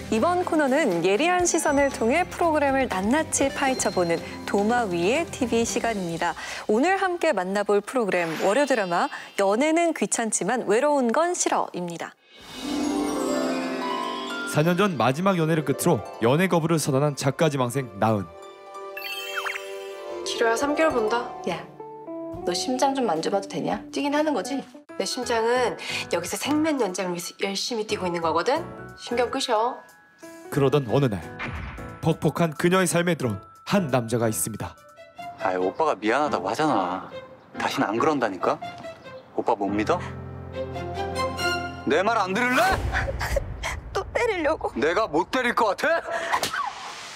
이번 코너는 예리한 시선을 통해 프로그램을 낱낱이 파헤쳐보는 도마 위의 TV 시간입니다. 오늘 함께 만나볼 프로그램 월요 드라마 연애는 귀찮지만 외로운 건 싫어입니다. 4년 전 마지막 연애를 끝으로 연애 거부를 선언한 작가 지망생 나은. 길어야 3개월 본다. 야, 너 심장 좀 만져봐도 되냐? 뛰긴 하는 거지? 내 심장은 여기서 생명 연장을 위해서 열심히 뛰고 있는 거거든. 신경 끄셔. 그러던 어느 날 벅벅한 그녀의 삶에 들어온 한 남자가 있습니다. 아이, 오빠가 미안하다고 하잖아. 다신 안 그런다니까? 오빠 못 믿어? 내 말 안 들을래? 또 때리려고? 내가 못 때릴 것 같아?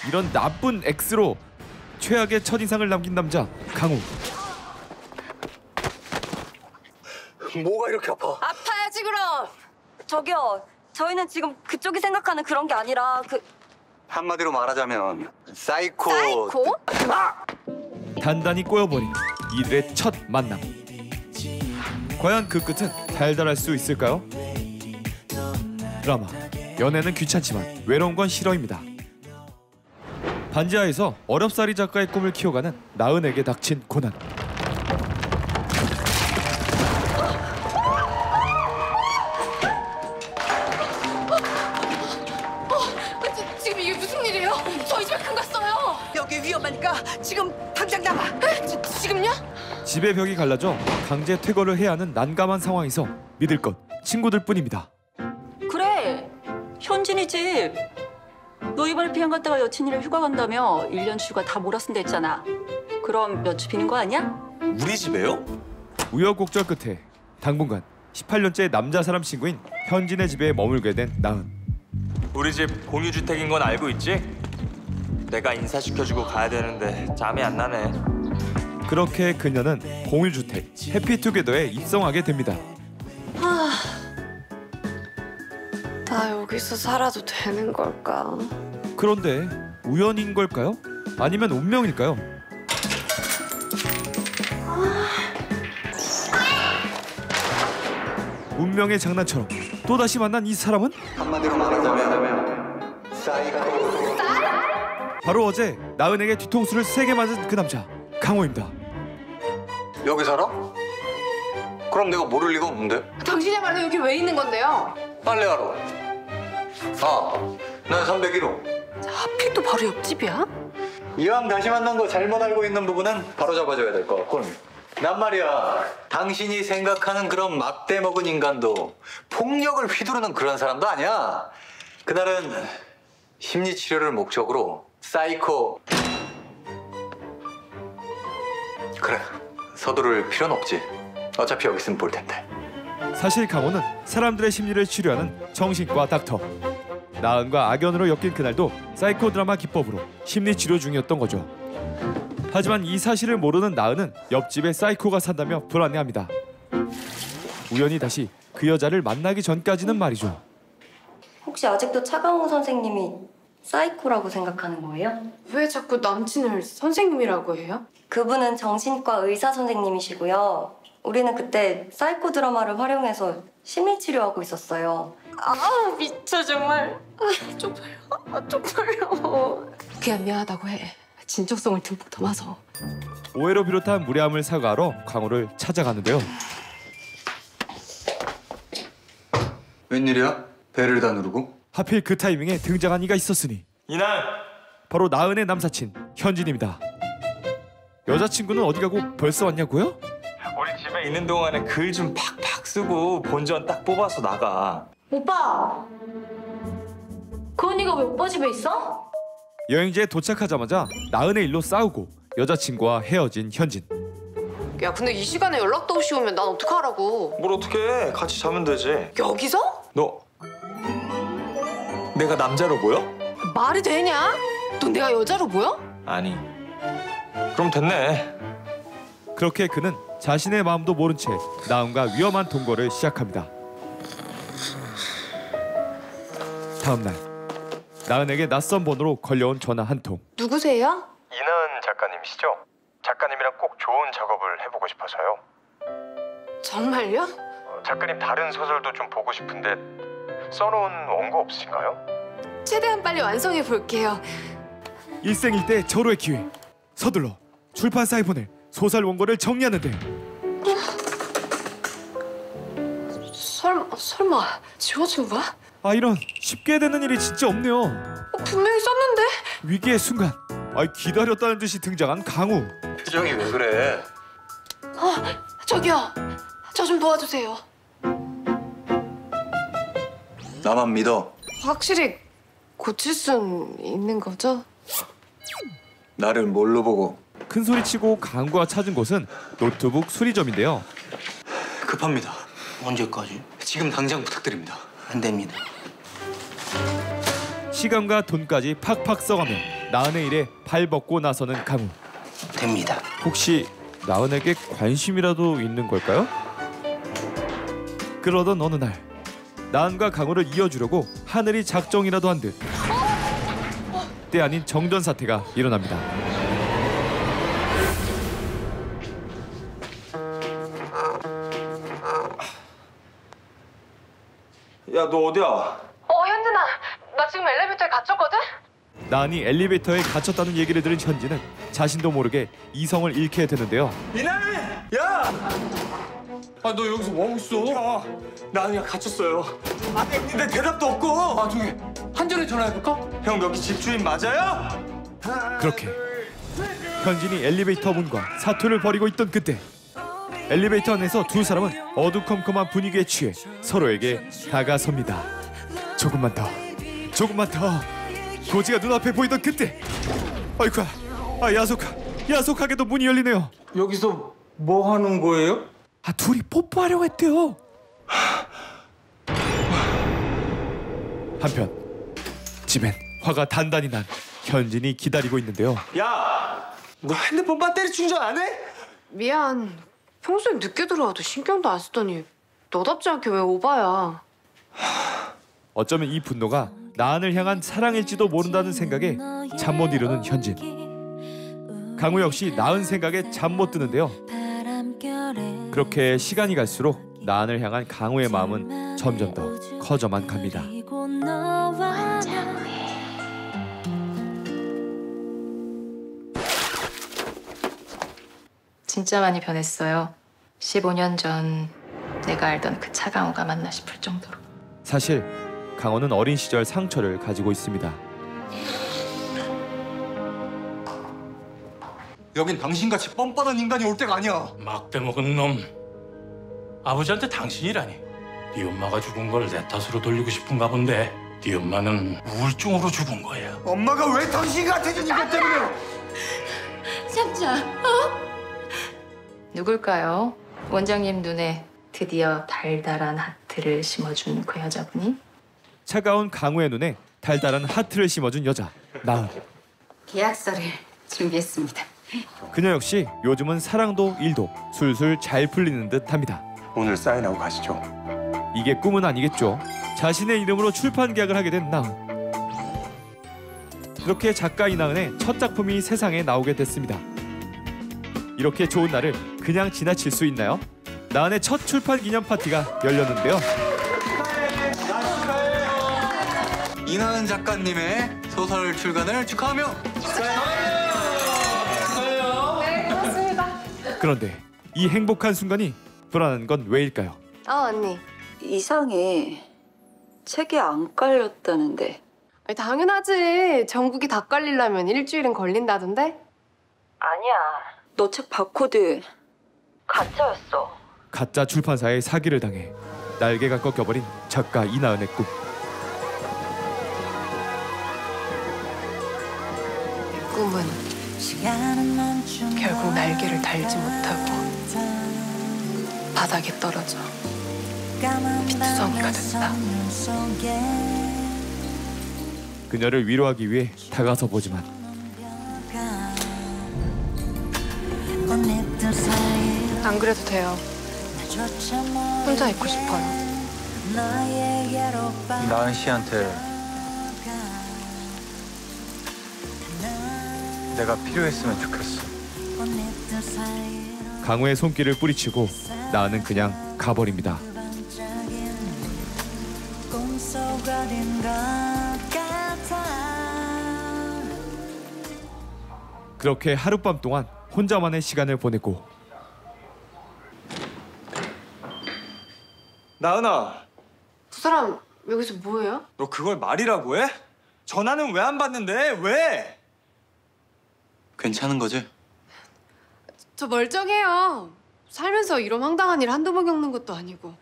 이런 나쁜 X로 최악의 첫인상을 남긴 남자 강우. 뭐가 이렇게 아파? 아파야지 그럼! 저기요, 저희는 지금 그쪽이 생각하는 그런 게 아니라 한마디로 말하자면 사이코. 사이코? 단단히 꼬여버린 이들의 첫 만남. 과연 그 끝은 달달할 수 있을까요? 드라마 연애는 귀찮지만 외로운 건 싫어입니다. 반지하에서 어렵사리 작가의 꿈을 키워가는 나은에게 닥친 고난. 지금 이게 무슨 일이에요? 저희 집에 큰 갔어요. 여기 위험하니까 지금 당장 나가! 지금요? 집의 벽이 갈라져 강제 퇴거를 해야 하는 난감한 상황에서 믿을 것 친구들뿐입니다. 그래, 현진이 집. 너 이번에 비행 갔다가 여친이랑 휴가 간다며 1년 휴가 다 몰아쓴다 했잖아. 그럼 몇 주 비는 거 아니야? 우리 집에요? 우여곡절 끝에 당분간 18년째 남자 사람 친구인 현진의 집에 머물게 된 나은. 우리 집 공유주택인 건 알고 있지? 내가 인사시켜주고 가야 되는데 짬이 안 나네. 그렇게 그녀는 공유주택 해피투게더에 입성하게 됩니다. 나 여기서 살아도 되는 걸까? 그런데 우연인 걸까요? 아니면 운명일까요? 운명의 장난처럼 또다시 만난 이 사람은 한마디로 말하자면 사이코. 바로 어제 나은에게 뒤통수를 세게 맞은 그 남자 강호입니다. 여기 살아? 그럼 내가 모를 리가 없는데. 당신이야말로 여기 왜 있는 건데요? 빨래하러. 난 301호. 하필 또 바로 옆집이야? 이왕 다시 만난 거 잘못 알고 있는 부분은 바로 잡아줘야 될 것 같군. 난 말이야, 당신이 생각하는 그런 막대 먹은 인간도 폭력을 휘두르는 그런 사람도 아니야. 그날은 심리치료를 목적으로 사이코. 그래, 서두를 필요는 없지. 어차피 여기 있으면 볼 텐데. 사실 강호는 사람들의 심리를 치료하는 정신과 닥터. 나은과 악연으로 엮인 그날도 사이코 드라마 기법으로 심리치료 중이었던 거죠. 하지만 이 사실을 모르는 나은은 옆집에 사이코가 산다며 불안해합니다. 우연히 다시 그 여자를 만나기 전까지는 말이죠. 혹시 아직도 차강호 선생님이 사이코라고 생각하는 거예요? 왜 자꾸 남친을 선생님이라고 해요? 그분은 정신과 의사 선생님이시고요. 우리는 그때 사이코 드라마를 활용해서 심리치료하고 있었어요. 미쳐 정말. 쪽팔려. 그냥 미안하다고 해. 진정성을 듬뿍 담아서. 오해로 비롯한 무례함을 사과하러 강호를 찾아가는데요. 웬일이야? 배를 다 누르고? 하필 그 타이밍에 등장한 이가 있었으니 이날 바로 나은의 남사친 현진입니다. 여자친구는 어디 가고 벌써 왔냐고요? 우리 집에 있는 동안에 글 좀 팍팍 쓰고 본전 딱 뽑아서 나가. 오빠! 그 언니가 왜 오빠 집에 있어? 여행지에 도착하자마자 나은의 일로 싸우고 여자친구와 헤어진 현진. 야, 근데 이 시간에 연락도 없이 오면 난 어떡하라고. 뭘 어떻게 해? 같이 자면 되지. 여기서? 너 내가 남자로 보여? 말이 되냐? 넌 내가 여자로 보여? 아니. 그럼 됐네. 그렇게 그는 자신의 마음도 모른 채 나은과 위험한 동거를 시작합니다. 다음 날 나은에게 낯선 번호로 걸려온 전화 한 통. 누구세요? 이나은 작가님이시죠? 작가님이랑 꼭 좋은 작업을 해보고 싶어서요. 정말요? 작가님 다른 소설도 좀 보고 싶은데 써놓은 원고 없으신가요? 최대한 빨리 완성해 볼게요. 일생일대 절호의 기회. 서둘러 출판사에 보낼 소설 원고를 정리하는데 설마 지워진 거야? 이런 쉽게 되는 일이 진짜 없네요. 분명히 썼는데. 위기의 순간 기다렸다는 듯이 등장한 강우. 표정이 왜 그래? 저기요. 저 좀 도와주세요. 나만 믿어. 확실히 고칠 순 있는 거죠? 나를 뭘로 보고? 큰소리치고 강구가 찾은 곳은 노트북 수리점인데요. 급합니다. 언제까지? 지금 당장 부탁드립니다. 안 됩니다. 시간과 돈까지 팍팍 써가며 나은의 일에 발벗고 나서는 강우. 됩니다. 혹시 나은에게 관심이라도 있는 걸까요? 그러던 어느 날 나은과 강우를 이어주려고 하늘이 작정이라도 한 듯 때 아닌 정전 사태가 일어납니다. 야, 너 어디야? 현진아. 나 지금 엘리베이터에 갇혔거든? 나은이 엘리베이터에 갇혔다는 얘기를 들은 현진은 자신도 모르게 이성을 잃게 되는데요. 이나은! 야! 너 여기서 뭐하고 있어? 나은이가 갇혔어요. 근데 대답도 없고. 저기 한전에 전화해볼까? 형 여기 집주인 맞아요? 그렇게 현진이 엘리베이터 문과 사투를 벌이고 있던 그때 엘리베이터 안에서 두 사람은 어두컴컴한 분위기에 취해 서로에게 다가섭니다. 조금만 더, 조금만 더. 고지가 눈앞에 보이던 그때 아이쿠야, 야속하게도 문이 열리네요. 여기서 뭐 하는 거예요? 둘이 뽀뽀하려고 했대요. 한편 집엔 화가 단단히 난 현진이 기다리고 있는데요. 야! 너 핸드폰 배터리 충전 안 해? 미안. 평소에 늦게 들어와도 신경도 안 쓰더니 너답지 않게 왜 오바야. 어쩌면 이 분노가 나은을 향한 사랑일지도 모른다는 생각에 잠 못 이루는 현진. 강우 역시 나은 생각에 잠 못 드는데요. 그렇게 시간이 갈수록 나은을 향한 강우의 마음은 점점 더 커져만 갑니다. 진짜 많이 변했어요. 15년 전 내가 알던 그 차강호가 맞나 싶을 정도로. 사실 강호는 어린 시절 상처를 가지고 있습니다. 여긴 당신같이 뻔뻔한 인간이 올 때가 아니야. 막대 먹은 놈. 아버지한테 당신이라니. 네 엄마가 죽은 걸 내 탓으로 돌리고 싶은가 본데 네 엄마는 우울증으로 죽은 거야. 엄마가 왜 당신 같아진 인간 때문에? 참자. 누굴까요? 원장님 눈에 드디어 달달한 하트를 심어준 그 여자분이? 차가운 강우의 눈에 달달한 하트를 심어준 여자 나은. 계약서를 준비했습니다. 그녀 역시 요즘은 사랑도 일도 술술 잘 풀리는 듯합니다. 오늘 사인하고 가시죠. 이게 꿈은 아니겠죠. 자신의 이름으로 출판 계약을 하게 된 나은. 그렇게 작가 이나은의 첫 작품이 세상에 나오게 됐습니다. 이렇게 좋은 날을 그냥 지나칠 수 있나요? 나은의 첫 출판 기념 파티가 열렸는데요. 이나은 작가님의 소설 출간을 축하하며. 그런데 이 행복한 순간이 불안한 건 왜일까요? 언니. 이상해. 책이 안 깔렸다는데. 아니, 당연하지. 전국이 다 깔리려면 일주일은 걸린다던데? 아니야. 너 책 바코드 가짜였어. 가짜 출판사의 사기를 당해 날개가 꺾여버린 작가 이나은의 꿈. 꿈은 결국 날개를 달지 못하고 바닥에 떨어져 피투성이가 됐다. 그녀를 위로하기 위해 다가서 보지만 안 그래도 돼요. 혼자 있고 싶어요. 나은 씨한테 내가 필요했으면 좋겠어. 강우의 손길을 뿌리치고 나은은 그냥 가버립니다. 그렇게 하룻밤 동안 혼자만의 시간을 보내고 나은아, 두 사람 여기서 뭐해요? 너 그걸 말이라고 해? 전화는 왜 안 받는데? 왜? 괜찮은 거지? 저 멀쩡해요. 살면서 이런 황당한 일 한두 번 겪는 것도 아니고.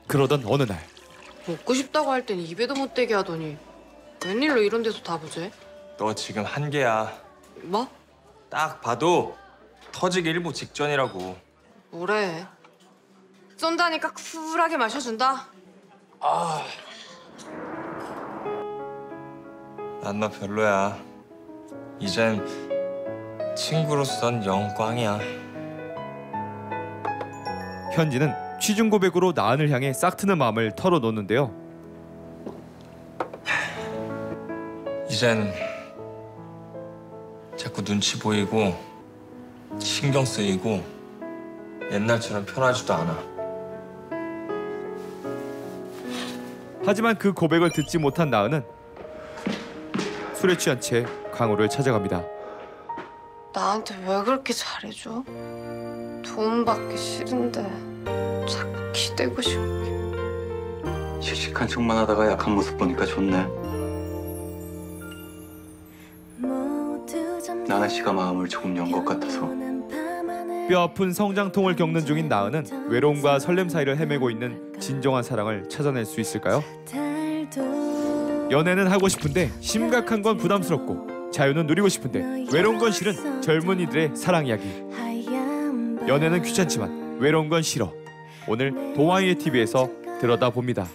그러던 어느 날 먹고 싶다고 할 땐 입에도 못 대게 하더니 웬일로 이런 데서 다 보재? 너 지금 한계야. 뭐? 딱 봐도 터지기 일보 직전이라고. 뭐래? 쏜다니까 쿨하게 마셔준다. 난 너 별로야. 이젠 친구로선 영광이야. 현진은 취중 고백으로 나은을 향해 싹트는 마음을 털어놓는데요. 이젠 자꾸 눈치 보이고 신경 쓰이고 옛날처럼 편하지도 않아. 하지만 그 고백을 듣지 못한 나은은 술에 취한 채 강호를 찾아갑니다. 나한테 왜 그렇게 잘해줘? 돈 받기 싫은데 자꾸 기대고 싶고. 씩씩한 척만 하다가 약한 모습 보니까 좋네. 나나 씨가 마음을 조금 연 것 같아서. 뼈아픈 성장통을 겪는 중인 나은은 외로움과 설렘 사이를 헤매고 있는 진정한 사랑을 찾아낼 수 있을까요? 연애는 하고 싶은데 심각한 건 부담스럽고 자유는 누리고 싶은데 외로운 건 싫은 젊은이들의 사랑 이야기. 연애는 귀찮지만 외로운 건 싫어. 오늘 동아이의 TV에서 들여다봅니다.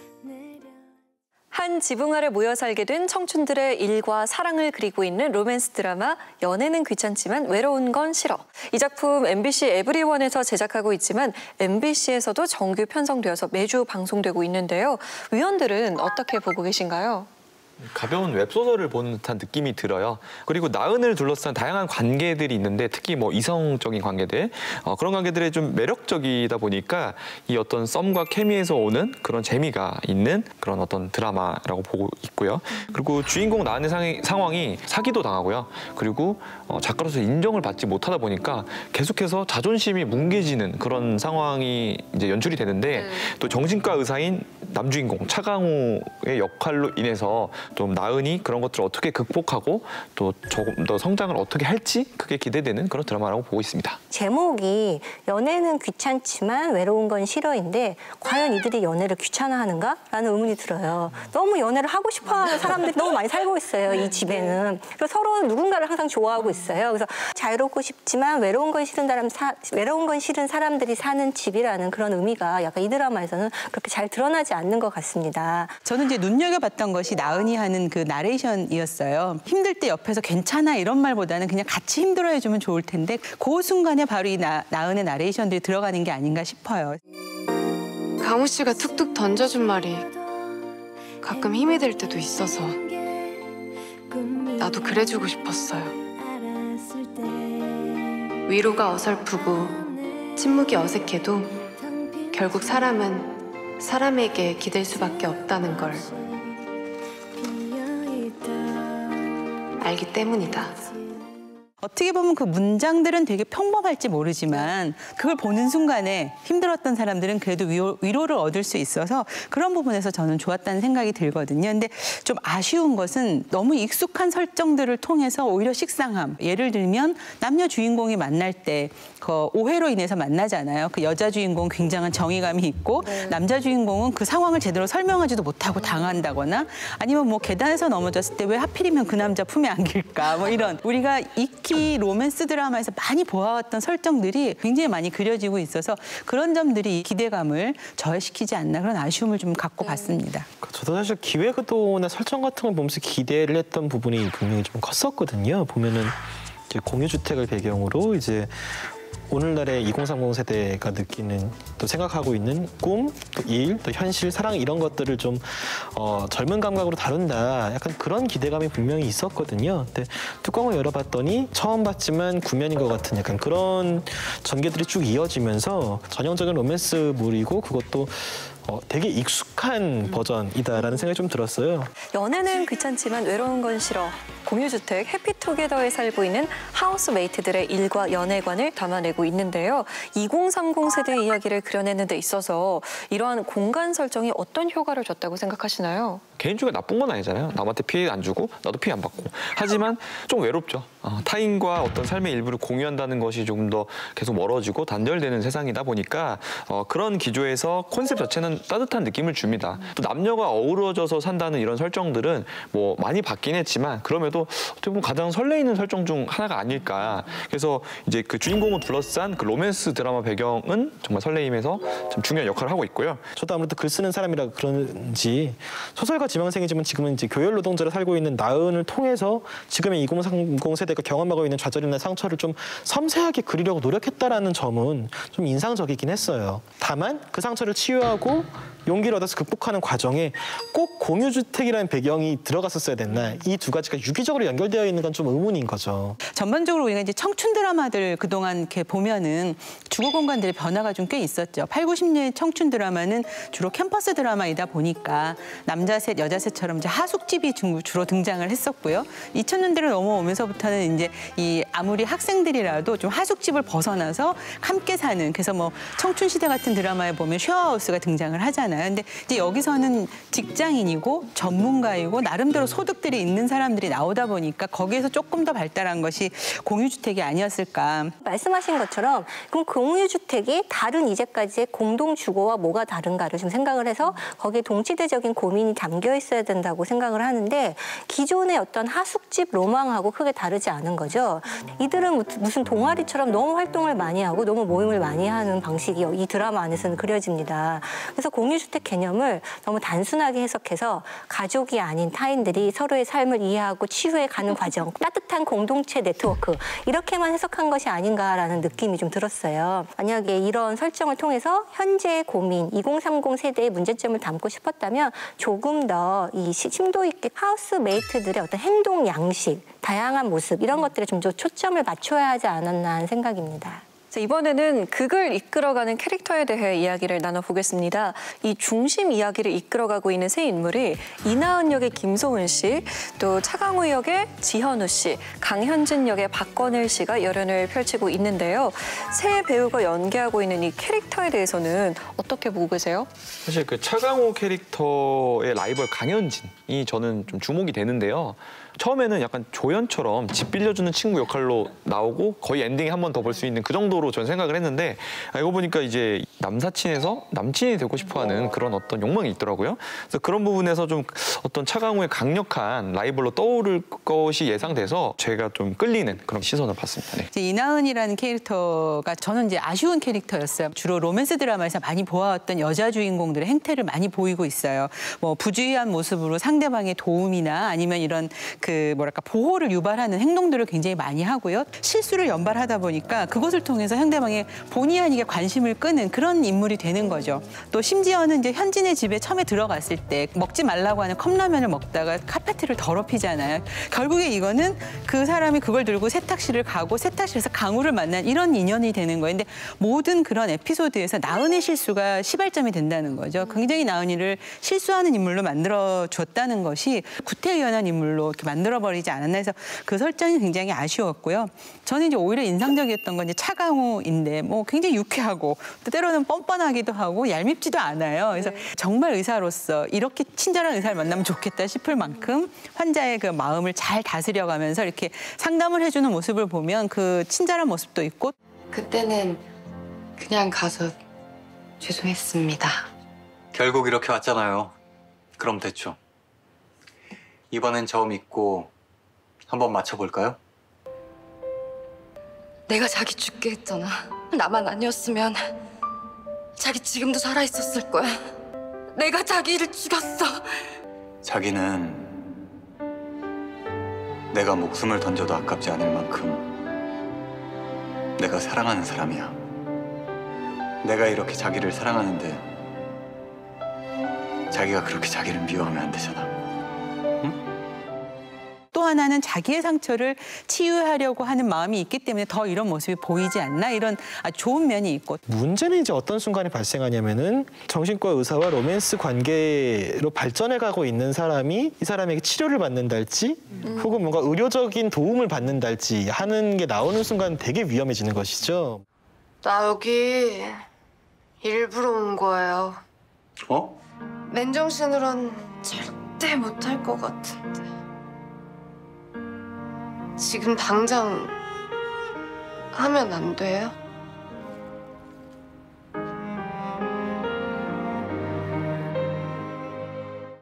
한 지붕 아래 모여 살게 된 청춘들의 일과 사랑을 그리고 있는 로맨스 드라마 연애는 귀찮지만 외로운 건 싫어. 이 작품 MBC 에브리원에서 제작하고 있지만 MBC에서도 정규 편성되어서 매주 방송되고 있는데요. 위원들은 어떻게 보고 계신가요? 가벼운 웹소설을 보는 듯한 느낌이 들어요. 그리고 나은을 둘러싼 다양한 관계들이 있는데 특히 뭐 이성적인 관계들 그런 관계들이 좀 매력적이다 보니까 이 어떤 썸과 케미에서 오는 그런 재미가 있는 그런 어떤 드라마라고 보고 있고요. 그리고 주인공 나은의 상황이 사기도 당하고요. 그리고 작가로서 인정을 받지 못하다 보니까 계속해서 자존심이 뭉개지는 그런 상황이 이제 연출이 되는데 또 정신과 의사인 남주인공 차강우의 역할로 인해서 좀 나은이 그런 것들을 어떻게 극복하고 또 조금 더 성장을 어떻게 할지 그게 기대되는 그런 드라마라고 보고 있습니다. 제목이 연애는 귀찮지만 외로운 건 싫어인데 과연 이들이 연애를 귀찮아하는가? 라는 의문이 들어요. 너무 연애를 하고 싶어하는 사람들이 너무 많이 살고 있어요. 이 집에는. 그리고 서로 누군가를 항상 좋아하고 있어요. 그래서 자유롭고 싶지만 외로운 건 싫은 사람들이 사는 집이라는 그런 의미가 약간 이 드라마에서는 그렇게 잘 드러나지 않는 것 같습니다. 저는 이제 눈여겨봤던 것이 나은이 하는 그 나레이션이었어요. 힘들 때 옆에서 괜찮아 이런 말보다는 그냥 같이 힘들어해주면 좋을 텐데 그 순간에 바로 이 나은의 나레이션들이 들어가는 게 아닌가 싶어요. 강우 씨가 툭툭 던져준 말이 가끔 힘이 될 때도 있어서 나도 그래주고 싶었어요. 위로가 어설프고 침묵이 어색해도 결국 사람은 사람에게 기댈 수밖에 없다는 걸 알기 때문이다. 어떻게 보면 그 문장들은 되게 평범할지 모르지만 그걸 보는 순간에 힘들었던 사람들은 그래도 위로를 얻을 수 있어서 그런 부분에서 저는 좋았다는 생각이 들거든요. 근데 좀 아쉬운 것은 너무 익숙한 설정들을 통해서 오히려 식상함. 예를 들면 남녀 주인공이 만날 때 그 오해로 인해서 만나잖아요. 그 여자 주인공 굉장한 정의감이 있고 남자 주인공은 그 상황을 제대로 설명하지도 못하고 당한다거나 아니면 뭐 계단에서 넘어졌을 때 왜 하필이면 그 남자 품에 안길까 뭐 이런 우리가 익히 로맨스 드라마에서 많이 보아왔던 설정들이 굉장히 많이 그려지고 있어서 그런 점들이 기대감을 저해시키지 않나 그런 아쉬움을 좀 갖고 봤습니다. 저도 사실 기획의도나 설정 같은 걸 보면서 기대를 했던 부분이 분명히 좀 컸었거든요. 보면은 이제 공유주택을 배경으로 이제 오늘날의 2030 세대가 느끼는 또 생각하고 있는 꿈, 또 일, 또 현실, 사랑 이런 것들을 좀 젊은 감각으로 다룬다. 약간 그런 기대감이 분명히 있었거든요. 근데 뚜껑을 열어봤더니 처음 봤지만 구면인 것 같은 약간 그런 전개들이 쭉 이어지면서 전형적인 로맨스물이고 그것도 되게 익숙한 버전이다라는 생각이 좀 들었어요. 연애는 귀찮지만 외로운 건 싫어. 공유주택 해피투게더에 살고 있는 하우스메이트들의 일과 연애관을 담아내고 있는데요. 2030 세대의 이야기를 그려내는 데 있어서 이러한 공간 설정이 어떤 효과를 줬다고 생각하시나요? 개인적으로 나쁜 건 아니잖아요. 남한테 피해 안 주고 나도 피해 안 받고. 하지만 좀 외롭죠. 타인과 어떤 삶의 일부를 공유한다는 것이 조금 더 계속 멀어지고 단절되는 세상이다 보니까 그런 기조에서 콘셉트 자체는 따뜻한 느낌을 줍니다. 또 남녀가 어우러져서 산다는 이런 설정들은 뭐 많이 바뀌긴 했지만 그럼에도 어떻게 보면 가장 설레이는 설정 중 하나가 아닐까. 그래서 이제 그 주인공을 둘러싼 그 로맨스 드라마 배경은 정말 설레임에서 좀 중요한 역할을 하고 있고요. 저도 아무래도 글 쓰는 사람이라 그런지 소설가 지망생이지만 지금은 이제 교열 노동자로 살고 있는 나은을 통해서 지금의 2030 세대가 경험하고 있는 좌절이나 상처를 좀 섬세하게 그리려고 노력했다라는 점은 좀 인상적이긴 했어요. 다만 그 상처를 치유하고 용기를 얻어서 극복하는 과정에 꼭 공유주택이라는 배경이 들어갔었어야 됐나, 이 두 가지가 유기적으로 연결되어 있는 건 좀 의문인 거죠. 전반적으로 우리가 이제 청춘 드라마들 그동안 이렇게 보면은 주거 공간들의 변화가 좀 꽤 있었죠. 8, 90년대 청춘 드라마는 주로 캠퍼스 드라마이다 보니까 남자 셋, 여자 셋처럼 이제 하숙집이 주로 등장을 했었고요. 2000년대로 넘어오면서부터는 이제 이 아무리 학생들이라도 좀 하숙집을 벗어나서 함께 사는, 그래서 뭐 청춘 시대 같은 드라마에 보면 쉐어하우스가 등장을 하잖아요. 근데 이제 여기서는 직장인이고 전문가이고 나름대로 소득들이 있는 사람들이 나오다 보니까 거기에서 조금 더 발달한 것이 공유주택이 아니었을까. 말씀하신 것처럼 그럼 공유주택이 다른 이제까지의 공동주거와 뭐가 다른가를 좀 생각을 해서 거기에 동시대적인 고민이 담겨 있어야 된다고 생각을 하는데 기존의 어떤 하숙집 로망하고 크게 다르지 않은 거죠. 이들은 무슨 동아리처럼 너무 활동을 많이 하고 너무 모임을 많이 하는 방식이 이 드라마 안에서는 그려집니다. 그래서 공유주택 개념을 너무 단순하게 해석해서 가족이 아닌 타인들이 서로의 삶을 이해하고 치유해 가는 과정, 따뜻한 공동체 네트워크 이렇게만 해석한 것이 아닌가라는 느낌이 좀 들었어요. 만약에 이런 설정을 통해서 현재의 고민, 2030 세대의 문제점을 담고 싶었다면 조금 더 이 심도 있게 하우스메이트들의 어떤 행동 양식, 다양한 모습 이런 것들에 좀 더 초점을 맞춰야 하지 않았나 하는 생각입니다. 자, 이번에는 극을 이끌어가는 캐릭터에 대해 이야기를 나눠보겠습니다. 이 중심 이야기를 이끌어가고 있는 세 인물이 이나은 역의 김소은 씨, 또 차강우 역의 지현우 씨, 강현진 역의 박건일 씨가 열연을 펼치고 있는데요. 세 배우가 연기하고 있는 이 캐릭터에 대해서는 어떻게 보고 계세요? 사실 그 차강우 캐릭터의 라이벌 강현진이 저는 좀 주목이 되는데요. 처음에는 약간 조연처럼 집 빌려주는 친구 역할로 나오고 거의 엔딩에 한 번 더 볼 수 있는 그 정도로 저는 생각을 했는데 알고 보니까 이제 남사친에서 남친이 되고 싶어하는 그런 어떤 욕망이 있더라고요. 그래서 그런 부분에서 좀 어떤 차강우의 강력한 라이벌로 떠오를 것이 예상돼서 제가 좀 끌리는 그런 시선을 봤습니다. 네. 이제 이나은이라는 캐릭터가 저는 이제 아쉬운 캐릭터였어요. 주로 로맨스 드라마에서 많이 보아왔던 여자 주인공들의 행태를 많이 보이고 있어요. 뭐 부주의한 모습으로 상대방의 도움이나 아니면 이런 그 뭐랄까 보호를 유발하는 행동들을 굉장히 많이 하고요. 실수를 연발하다 보니까 그것을 통해서 상대방의 본의 아니게 관심을 끄는 그런 인물이 되는 거죠. 또 심지어는 이제 현진의 집에 처음에 들어갔을 때 먹지 말라고 하는 컵라면을 먹다가 카페트를 더럽히잖아요. 결국에 이거는 그 사람이 그걸 들고 세탁실을 가고 세탁실에서 강우를 만난 이런 인연이 되는 거예요. 근데 모든 그런 에피소드에서 나은의 실수가 시발점이 된다는 거죠. 굉장히 나은이를 실수하는 인물로 만들어줬다는 것이 구태의연한 인물로 이렇게 만들어버리지 않았나 해서 그 설정이 굉장히 아쉬웠고요. 저는 이제 오히려 인상적이었던 건 이제 차강우인데 뭐 굉장히 유쾌하고 또 때로는 뻔뻔하기도 하고 얄밉지도 않아요. 그래서 정말 의사로서 이렇게 친절한 의사를 만나면 좋겠다 싶을 만큼 환자의 그 마음을 잘 다스려가면서 이렇게 상담을 해주는 모습을 보면 그 친절한 모습도 있고 그때는 그냥 가서 죄송했습니다. 결국 이렇게 왔잖아요. 그럼 됐죠. 이번엔 저 믿고 한번 맞춰볼까요? 내가 자기 죽게 했잖아. 나만 아니었으면 자기 지금도 살아있었을 거야. 내가 자기를 죽였어. 자기는 내가 목숨을 던져도 아깝지 않을 만큼 내가 사랑하는 사람이야. 내가 이렇게 자기를 사랑하는데 자기가 그렇게 자기를 미워하면 안 되잖아. 또 소환하는 자기의 상처를 치유하려고 하는 마음이 있기 때문에 더 이런 모습이 보이지 않나 이런 아주 좋은 면이 있고. 문제는 이제 어떤 순간에 발생하냐면은 정신과 의사와 로맨스 관계로 발전해 가고 있는 사람이 이 사람에게 치료를 받는달지 혹은 뭔가 의료적인 도움을 받는달지 하는 게 나오는 순간 되게 위험해지는 것이죠. 나 여기 일부러 온 거예요. 어? 맨정신으론 절대 못할 것 같은데. 지금 당장 하면 안 돼요?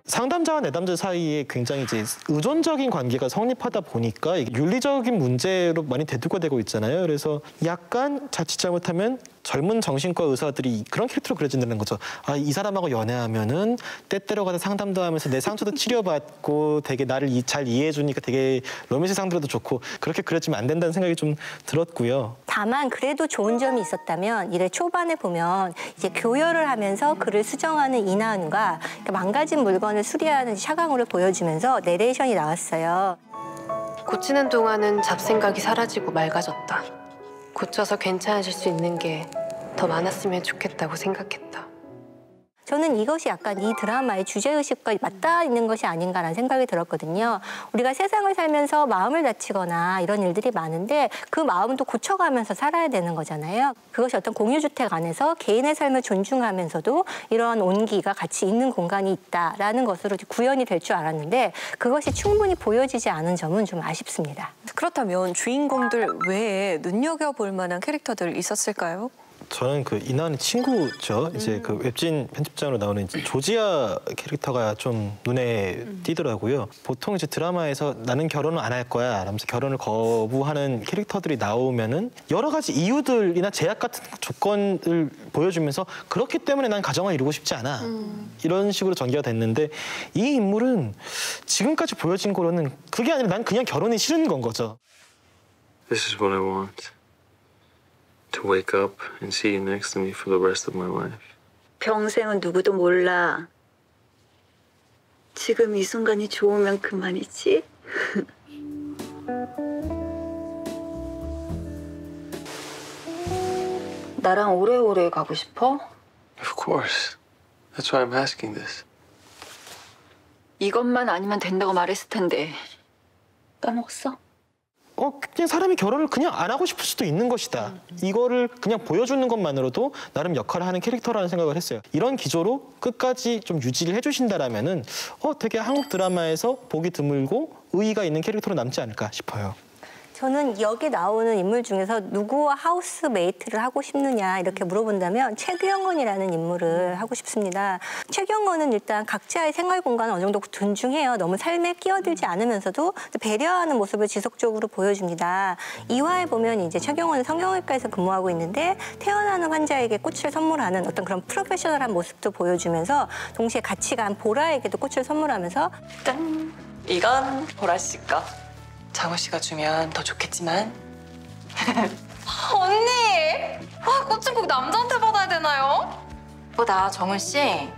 상담자와 내담자 사이에 굉장히 이제 의존적인 관계가 성립하다 보니까 이게 윤리적인 문제로 많이 대두가 되고 있잖아요. 그래서 약간 자칫 잘못하면 젊은 정신과 의사들이 그런 캐릭터로 그려진다는 거죠. 아, 이 사람하고 연애하면은 때때로 가서 상담도 하면서 내 상처도 치료받고 되게 나를 잘 이해해주니까 되게 로맨스 상대로도 좋고 그렇게 그려지면 안 된다는 생각이 좀 들었고요. 다만 그래도 좋은 점이 있었다면 일의 초반에 보면 이제 교열을 하면서 그를 수정하는 이나은과 망가진 물건을 수리하는 샤강호를 보여주면서 내레이션이 나왔어요. 고치는 동안은 잡생각이 사라지고 맑아졌다. 고쳐서 괜찮아질 수 있는 게 더 많았으면 좋겠다고 생각했다. 저는 이것이 약간 이 드라마의 주제의식과 맞닿아 있는 것이 아닌가라는 생각이 들었거든요. 우리가 세상을 살면서 마음을 다치거나 이런 일들이 많은데 그 마음은 또 고쳐가면서 살아야 되는 거잖아요. 그것이 어떤 공유주택 안에서 개인의 삶을 존중하면서도 이러한 온기가 같이 있는 공간이 있다라는 것으로 구현이 될 줄 알았는데 그것이 충분히 보여지지 않은 점은 좀 아쉽습니다. 그렇다면 주인공들 외에 눈여겨볼 만한 캐릭터들 있었을까요? 저는 그 이나은의 친구죠. 이제 그 웹진 편집장으로 나오는 이제 조지아 캐릭터가 좀 눈에 띄더라고요. 보통 이제 드라마에서 나는 결혼을 안 할 거야 라면서 결혼을 거부하는 캐릭터들이 나오면은 여러 가지 이유들이나 제약 같은 조건을 보여주면서 그렇기 때문에 난 가정을 이루고 싶지 않아. 이런 식으로 전개가 됐는데 이 인물은 지금까지 보여진 거로는 그게 아니라 난 그냥 결혼이 싫은 건 거죠. This is what I want. To wake up and see you next to me for the rest of my life. 평생은 누구도 몰라. 지금 이 순간이 좋으면 그만이지. 나랑 오래오래 가고 싶어? Of course. That's why I'm asking this. 이것만 아니면 된다고 말했을 텐데 까먹었어? 그냥 사람이 결혼을 그냥 안 하고 싶을 수도 있는 것이다. 이거를 그냥 보여주는 것만으로도 나름 역할을 하는 캐릭터라는 생각을 했어요. 이런 기조로 끝까지 좀 유지를 해주신다라면은 되게 한국 드라마에서 보기 드물고 의의가 있는 캐릭터로 남지 않을까 싶어요. 저는 여기 나오는 인물 중에서 누구와 하우스메이트를 하고 싶느냐 이렇게 물어본다면 최경원이라는 인물을 하고 싶습니다. 최경원은 일단 각자의 생활 공간을 어느 정도 존중해요. 너무 삶에 끼어들지 않으면서도 배려하는 모습을 지속적으로 보여줍니다. 2화에 보면 이제 최경원은 성형외과에서 근무하고 있는데 태어나는 환자에게 꽃을 선물하는 어떤 그런 프로페셔널한 모습도 보여주면서 동시에 같이 간 보라에게도 꽃을 선물하면서 짠! 이건 보라 씨 거. 장호 씨가 주면 더 좋겠지만. 언니! 꽃은 꼭 남자한테 받아야 되나요? 나 정은 씨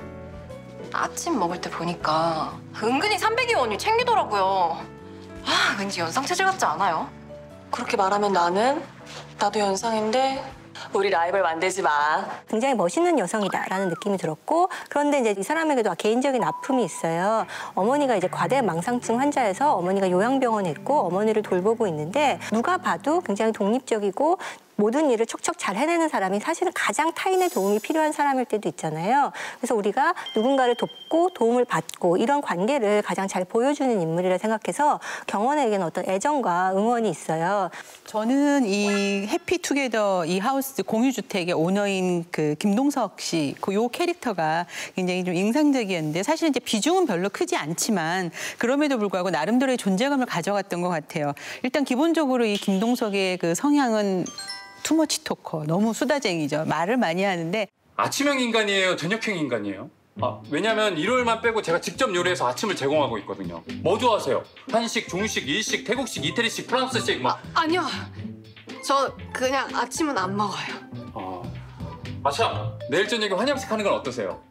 아침 먹을 때 보니까 은근히 300이 언니 챙기더라고요. 왠지 연상 체질 같지 않아요? 그렇게 말하면 나도 연상인데 우리 라이벌 만들지 마. 굉장히 멋있는 여성이다라는 느낌이 들었고 그런데 이제 이 사람에게도 개인적인 아픔이 있어요. 어머니가 이제 과대망상증 환자여서 어머니가 요양병원에 있고 어머니를 돌보고 있는데 누가 봐도 굉장히 독립적이고 모든 일을 척척 잘 해내는 사람이 사실은 가장 타인의 도움이 필요한 사람일 때도 있잖아요. 그래서 우리가 누군가를 돕고 도움을 받고 이런 관계를 가장 잘 보여주는 인물이라 생각해서 경원에게는 어떤 애정과 응원이 있어요. 저는 이 해피투게더 이 하우스 공유주택의 오너인 그 김동석 씨, 요 캐릭터가 굉장히 좀 인상적이었는데 사실 이제 비중은 별로 크지 않지만 그럼에도 불구하고 나름대로의 존재감을 가져갔던 것 같아요. 일단 기본적으로 이 김동석의 그 성향은 투머치 토커, 너무 수다쟁이죠. 말을 많이 하는데. 아침형 인간이에요? 저녁형 인간이에요? 왜냐면 일요일만 빼고 제가 직접 요리해서 아침을 제공하고 있거든요. 뭐 좋아하세요? 한식, 중식, 일식, 태국식, 이태리식, 프랑스식 뭐. 아니요. 저 그냥 아침은 안 먹어요. 참. 내일 저녁에 환영식 하는 건 어떠세요?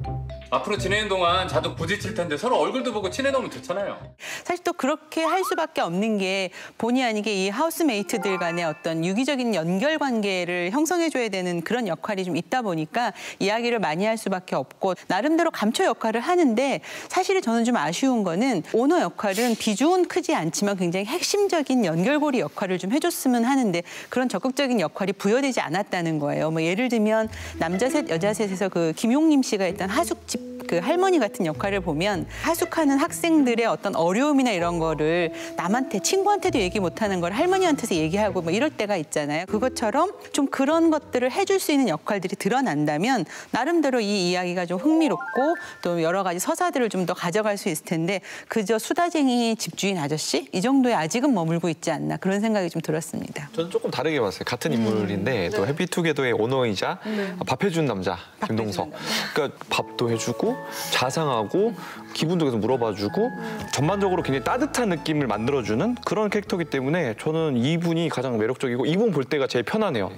앞으로 지내는 동안 자주 부딪힐 텐데 서로 얼굴도 보고 친해놓으면 좋잖아요. 사실 또 그렇게 할 수밖에 없는 게 본의 아니게 이 하우스메이트들 간의 어떤 유기적인 연결 관계를 형성해줘야 되는 그런 역할이 좀 있다 보니까 이야기를 많이 할 수밖에 없고 나름대로 감초 역할을 하는데 사실 저는 좀 아쉬운 거는 오너 역할은 비중은 크지 않지만 굉장히 핵심적인 연결고리 역할을 좀 해줬으면 하는데 그런 적극적인 역할이 부여되지 않았다는 거예요. 뭐 예를 들면 남자 셋, 여자 셋에서 그 김용림 씨가 했던 하숙집 그 할머니 같은 역할을 보면 하숙하는 학생들의 어떤 어려움이나 이런 거를 남한테 친구한테도 얘기 못하는 걸 할머니한테서 얘기하고 뭐 이럴 때가 있잖아요. 그것처럼 좀 그런 것들을 해줄 수 있는 역할들이 드러난다면 나름대로 이 이야기가 좀 흥미롭고 또 여러 가지 서사들을 좀 더 가져갈 수 있을 텐데 그저 수다쟁이 집주인 아저씨 이 정도에 아직은 머물고 있지 않나 그런 생각이 좀 들었습니다. 저는 조금 다르게 봤어요. 같은 인물인데 또 해피투게더의 오너이자 밥 해준 남자 김동석. 그러니까 밥도 해주고 자상하고 기분도 계속 물어봐주고 전반적으로 굉장히 따뜻한 느낌을 만들어주는 그런 캐릭터이기 때문에 저는 이분이 가장 매력적이고 이분 볼 때가 제일 편하네요.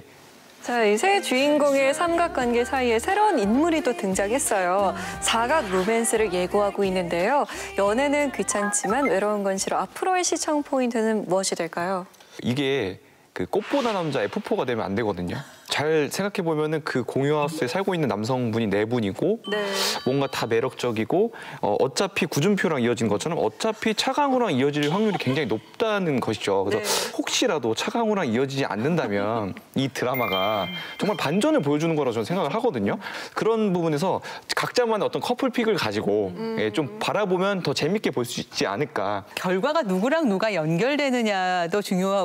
자, 이 세 주인공의 삼각관계 사이에 새로운 인물이 또 등장했어요. 사각 로맨스를 예고하고 있는데요. 연애는 귀찮지만 외로운 건 싫어. 앞으로의 시청 포인트는 무엇이 될까요? 이게 그 꽃보다 남자 F4가 되면 안 되거든요. 잘 생각해 보면은 그 공유하우스에 살고 있는 남성분이 4분이고 뭔가 다 매력적이고 어차피 구준표랑 이어진 것처럼 어차피 차강우랑 이어질 확률이 굉장히 높다는 것이죠. 그래서 혹시라도 차강우랑 이어지지 않는다면 이 드라마가 정말 반전을 보여주는 거라고 저는 생각을 하거든요. 그런 부분에서 각자만의 어떤 커플픽을 가지고 좀 바라보면 더 재밌게 볼 수 있지 않을까. 결과가 누구랑 누가 연결되느냐도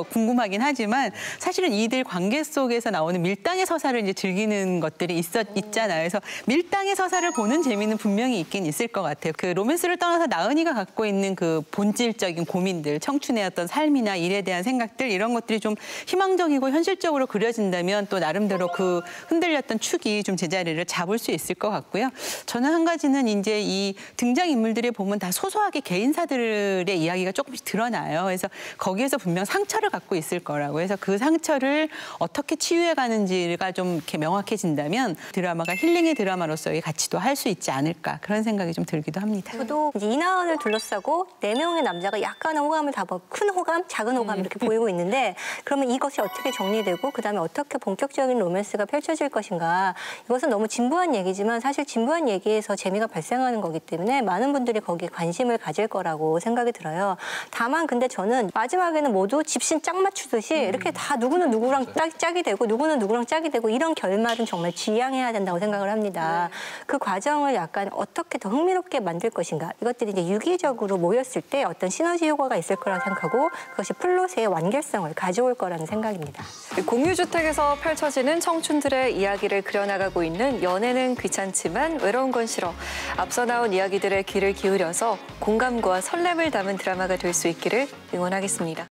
궁금하긴 하지만 사실은 이들 관계 속에서 나오는 밀당의 서사를 이제 즐기는 것들이 있잖아요. 그래서 밀당의 서사를 보는 재미는 분명히 있긴 있을 것 같아요. 그 로맨스를 떠나서 나은이가 갖고 있는 그 본질적인 고민들, 청춘의 어떤 삶이나 일에 대한 생각들 이런 것들이 좀 희망적이고 현실적으로 그려진다면 또 나름대로 그 흔들렸던 축이 좀 제자리를 잡을 수 있을 것 같고요. 저는 한 가지는 이제 이 등장인물들이 보면 다 소소하게 개인사들의 이야기가 조금씩 드러나요. 그래서 거기에서 분명 상처를 갖고 있을 거라고 해서 그 상처를 어떻게 치유해가는지가 좀 이렇게 명확해진다면 드라마가 힐링의 드라마로서의 가치도 할 수 있지 않을까 그런 생각이 좀 들기도 합니다. 저도 이제 이나은을 둘러싸고 4명의 남자가 약간의 호감을 다 큰 호감, 작은 호감 이렇게 보이고 있는데 그러면 이것이 어떻게 정리되고 그다음에 어떻게 본격적인 로맨스가 펼쳐질 것인가. 이것은 너무 진부한 얘기지만 사실 진부한 얘기에서 재미가 발생하는 거기 때문에 많은 분들이 거기에 관심을 가질 거라고 생각이 들어요. 다만 근데 저는 마지막에는 모두 집신 짝 맞추듯이 이렇게 다 누구는 누구랑 짝이 되고 누구는 누구랑 짝이 되고 이런 결말은 정말 지양해야 된다고 생각을 합니다. 그 과정을 약간 어떻게 더 흥미롭게 만들 것인가. 이것들이 이제 유기적으로 모였을 때 어떤 시너지 효과가 있을 거라고 생각하고 그것이 플롯의 완결성을 가져올 거라는 생각입니다. 공유주택에서 펼쳐지는 청춘들의 이야기를 그려나가고 있는 연애는 귀찮지만 외로운 건 싫어. 앞서 나온 이야기들의 귀를 기울여서 공감과 설렘을 담은 드라마가 될 수 있기를 응원하겠습니다.